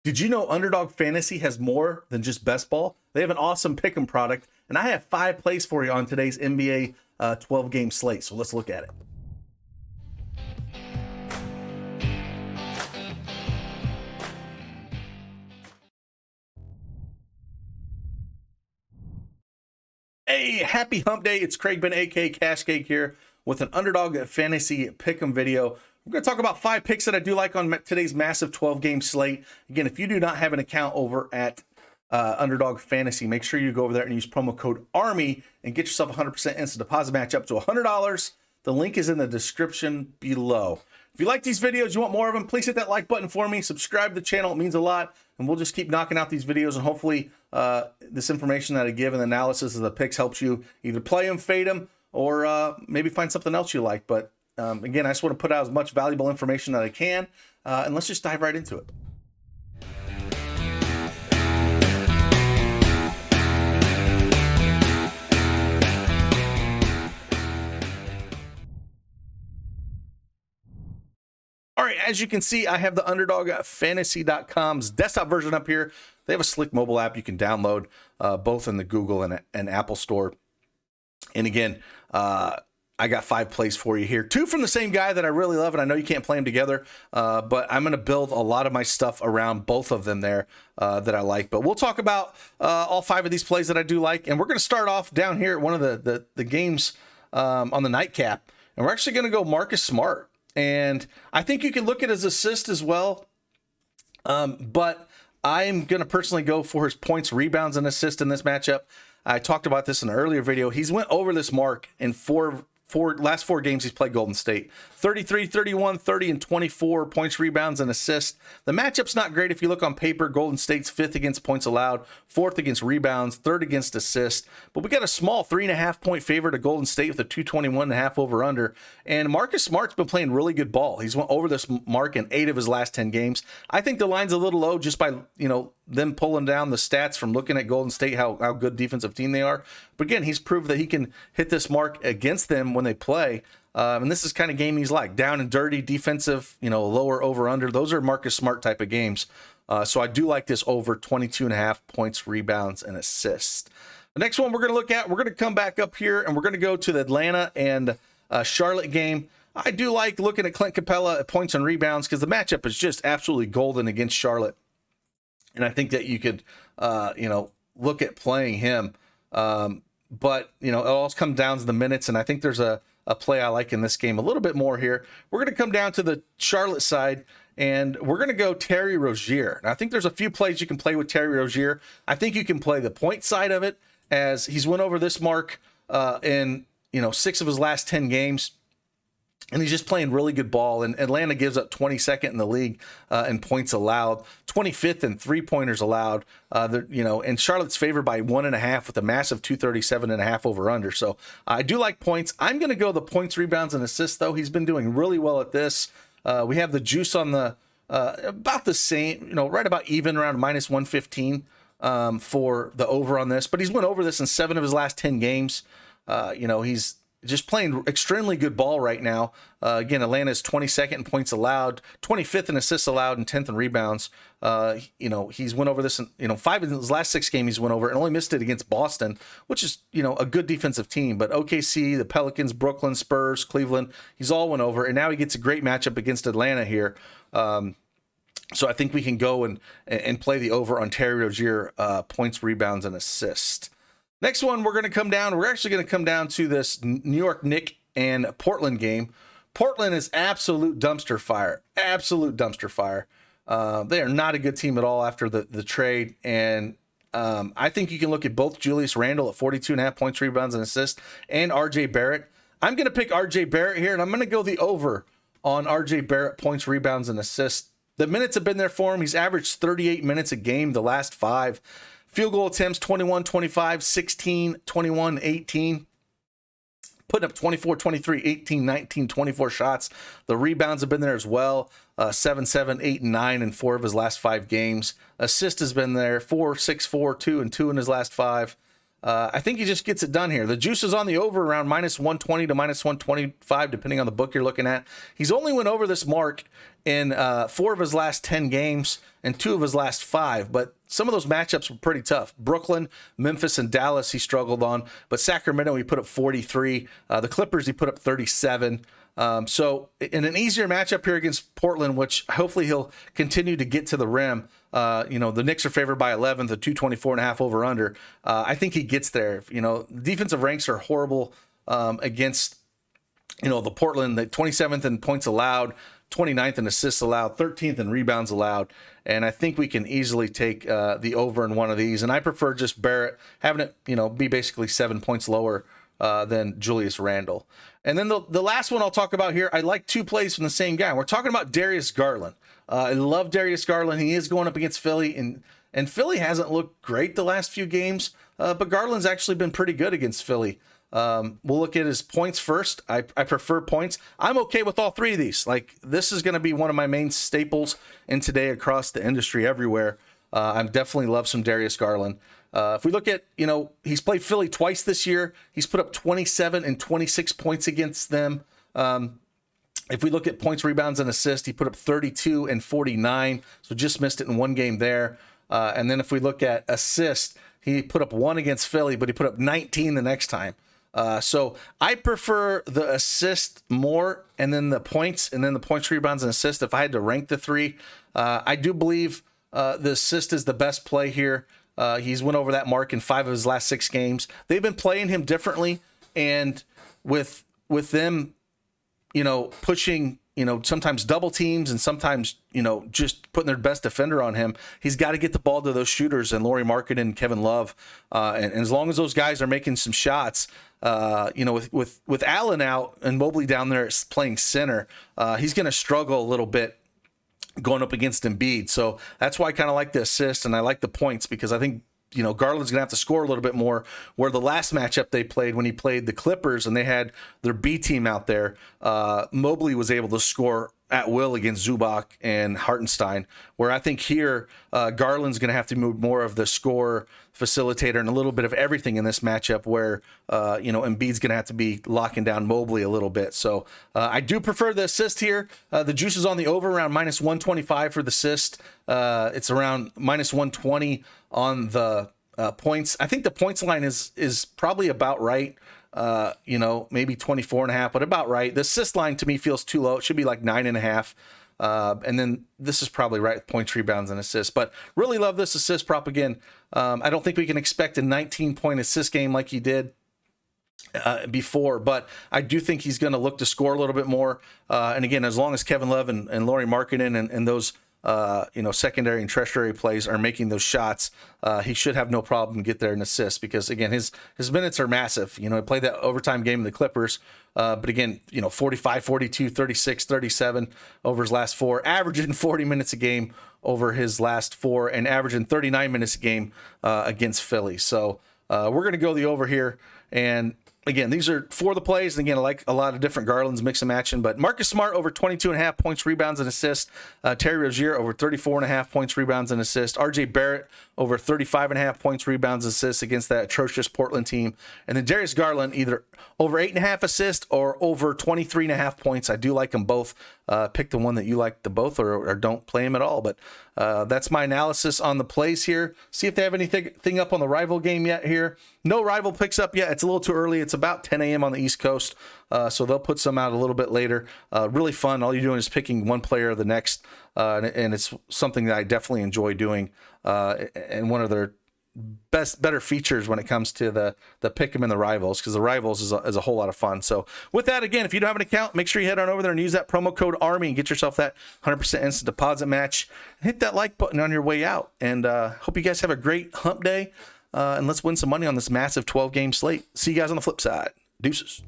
Did you know Underdog Fantasy has more than just best ball? They have an awesome pick'em product, and I have 5 plays for you on today's NBA 12-game slate. So let's look at it. Hey, happy hump day. It's Craig Ben, aka Cash Cake here with an Underdog Fantasy Pick'em video. We're going to talk about 5 picks that I do like on today's massive 12-game slate. Again, if you do not have an account over at Underdog Fantasy, make sure you go over there and use promo code ARMY and get yourself 100% instant deposit match up to $100. The link is in the description below. If you like these videos, you want more of them, please hit that like button for me. Subscribe to the channel. It means a lot. And we'll just keep knocking out these videos. And hopefully this information that I give and the analysis of the picks helps you either play them, fade them, or maybe find something else you like. But again, I just want to put out as much valuable information that I can. And let's just dive right into it. All right, as you can see, I have the UnderdogFantasy.com's desktop version up here. They have a slick mobile app you can download, both in the Google and Apple Store. And again, I got 5 plays for you here. 2 from the same guy that I really love, and I know you can't play them together, but I'm going to build a lot of my stuff around both of them there that I like. But we'll talk about all 5 of these plays that I do like, and we're going to start off down here at one of the games on the nightcap, and we're actually going to go Marcus Smart. And I think you can look at his assist as well, but I'm going to personally go for his points, rebounds, and assists in this matchup. I talked about this in an earlier video. He's went over this mark in last 4 games he's played Golden State. 33, 31, 30, and 24 points, rebounds, and assists. The matchup's not great if you look on paper. Golden State's 5th against points allowed, 4th against rebounds, 3rd against assists. But we got a small 3.5 point favor to Golden State with a 221.5 over under. And Marcus Smart's been playing really good ball. He's went over this mark in 8 of his last 10 games. I think the line's a little low just by, them pulling down the stats from looking at Golden State, how good defensive team they are. But again, he's proved that he can hit this mark against them when they play. And this is kind of game he's like. Down and dirty, defensive, lower over-under. Those are Marcus Smart type of games. So I do like this over 22.5 points, rebounds, and assists. The next one we're going to look at, we're going to come back up here, and we're going to go to the Atlanta and Charlotte game. I do like looking at Clint Capella at points and rebounds because the matchup is just absolutely golden against Charlotte. And I think that you could, look at playing him. But, it all comes down to the minutes. And I think there's a play I like in this game a little bit more here. We're going to come down to the Charlotte side, and we're going to go Terry Rozier. And I think there's a few plays you can play with Terry Rozier. I think you can play the point side of it as he's went over this mark in, 6 of his last 10 games. And he's just playing really good ball. And Atlanta gives up 22nd in the league in points allowed, 25th in 3-pointers allowed. And Charlotte's favored by 1.5 with a massive 237.5 over under. So I do like points. I'm going to go the points, rebounds, and assists, though. He's been doing really well at this. We have the juice on the about the same, right about even, around minus 115 for the over on this. But he's went over this in 7 of his last 10 games. He's just playing extremely good ball right now. Again, Atlanta is 22nd in points allowed, 25th in assists allowed, and 10th in rebounds. He's went over this in, 5 of his last 6 games he's went over and only missed it against Boston, which is, a good defensive team. But OKC, the Pelicans, Brooklyn, Spurs, Cleveland, he's all went over. And now he gets a great matchup against Atlanta here. So I think we can go and play the over on Terry Rozier points, rebounds, and assists. Next one, we're actually going to come down to this New York Knicks and Portland game. Portland is absolute dumpster fire. Absolute dumpster fire. They are not a good team at all after the trade. And I think you can look at both Julius Randle at 42.5 points, rebounds, and assists, and RJ Barrett. I'm going to pick RJ Barrett here, and I'm going to go the over on RJ Barrett points, rebounds, and assists. The minutes have been there for him. He's averaged 38 minutes a game the last 5. Field goal attempts, 21, 25, 16, 21, 18. Putting up 24, 23, 18, 19, 24 shots. The rebounds have been there as well. 7, 7, 8, and 9 in 4 of his last 5 games. Assist has been there, 4, 6, 4, 2, and 2 in his last 5. I think he just gets it done here. The juice is on the over around -120 to -125, depending on the book you're looking at. He's only went over this mark in 4 of his last 10 games and 2 of his last 5, but some of those matchups were pretty tough. Brooklyn, Memphis, and Dallas he struggled on, but Sacramento he put up 43. The Clippers he put up 37. So in an easier matchup here against Portland, which hopefully he'll continue to get to the rim. The Knicks are favored by 11, the 224.5 over under. I think he gets there. Defensive ranks are horrible against, the Portland, the 27th in points allowed, 29th in assists allowed, 13th in rebounds allowed. And I think we can easily take the over in one of these. And I prefer just Barrett having it, be basically 7 points lower than Julius Randle. And then the last one I'll talk about here, I like 2 plays from the same guy. We're talking about Darius Garland. I love Darius Garland. He is going up against Philly, and Philly hasn't looked great the last few games, but Garland's actually been pretty good against Philly. We'll look at his points first. I prefer points. I'm okay with all 3 of these. Like, this is going to be one of my main staples in today across the industry everywhere. I definitely love some Darius Garland. If we look at, he's played Philly twice this year. He's put up 27 and 26 points against them. If we look at points, rebounds, and assists, he put up 32 and 49. So just missed it in one game there. And then if we look at assists, he put up 1 against Philly, but he put up 19 the next time. So I prefer the assist more, and then the points, rebounds, and assists. If I had to rank the 3, I do believe the assist is the best play here. He's went over that mark in 5 of his last 6 games. They've been playing him differently, and with them, pushing, sometimes double teams and sometimes, just putting their best defender on him, he's got to get the ball to those shooters and Lauri Markkanen and Kevin Love. And as long as those guys are making some shots, with Allen out and Mobley down there playing center, he's going to struggle a little bit going up against Embiid. So that's why I kind of like the assist and I like the points, because I think, Garland's going to have to score a little bit more, where the last matchup they played, when he played the Clippers and they had their B team out there, Mobley was able to score at will against Zubac and Hartenstein, where I think here Garland's going to have to move more of the scorer, facilitator, and a little bit of everything in this matchup, where Embiid's going to have to be locking down Mobley a little bit. So I do prefer the assist here. The juice is on the over around -125 for the assist. It's around -120 on the points. I think the points line is probably about right. Maybe 24.5, but about right. The assist line to me feels too low. It should be like 9.5. And then this is probably right with points, rebounds, and assists. But really love this assist prop again. I don't think we can expect a 19-point assist game like he did before, but I do think he's going to look to score a little bit more. And again, as long as Kevin Love and Lauri Markkanen and those secondary and tertiary plays are making those shots, he should have no problem get there and assist, because again, his minutes are massive. He played that overtime game in the Clippers, but again, 45, 42, 36, 37 over his last 4, averaging 40 minutes a game over his last 4, and averaging 39 minutes a game against Philly. So we're going to go the over here. And again, these are for the plays. And again, I like a lot of different Garlands, mix and matching. But Marcus Smart over 22.5 points, rebounds, and assists. Terry Rozier over 34.5 points, rebounds, and assists. RJ Barrett over 35.5 points, rebounds, and assists against that atrocious Portland team. And then Darius Garland either over 8.5 assists or over 23.5 points. I do like them both. Pick the one that you like the both, or don't play them at all. But that's my analysis on the plays here. See if they have anything up on the rival game yet here. No rival picks up yet. It's a little too early. It's about 10 a.m. on the East Coast. So they'll put some out a little bit later. Really fun. All you're doing is picking one player or the next. And it's something that I definitely enjoy doing. And one of their better features when it comes to the pick 'em and the rivals, because the rivals is a whole lot of fun. So with that, again, if you don't have an account, make sure you head on over there and use that promo code ARMY and get yourself that 100% instant deposit match. And hit that like button on your way out. And hope you guys have a great hump day. And let's win some money on this massive 12-game slate. See you guys on the flip side. Deuces.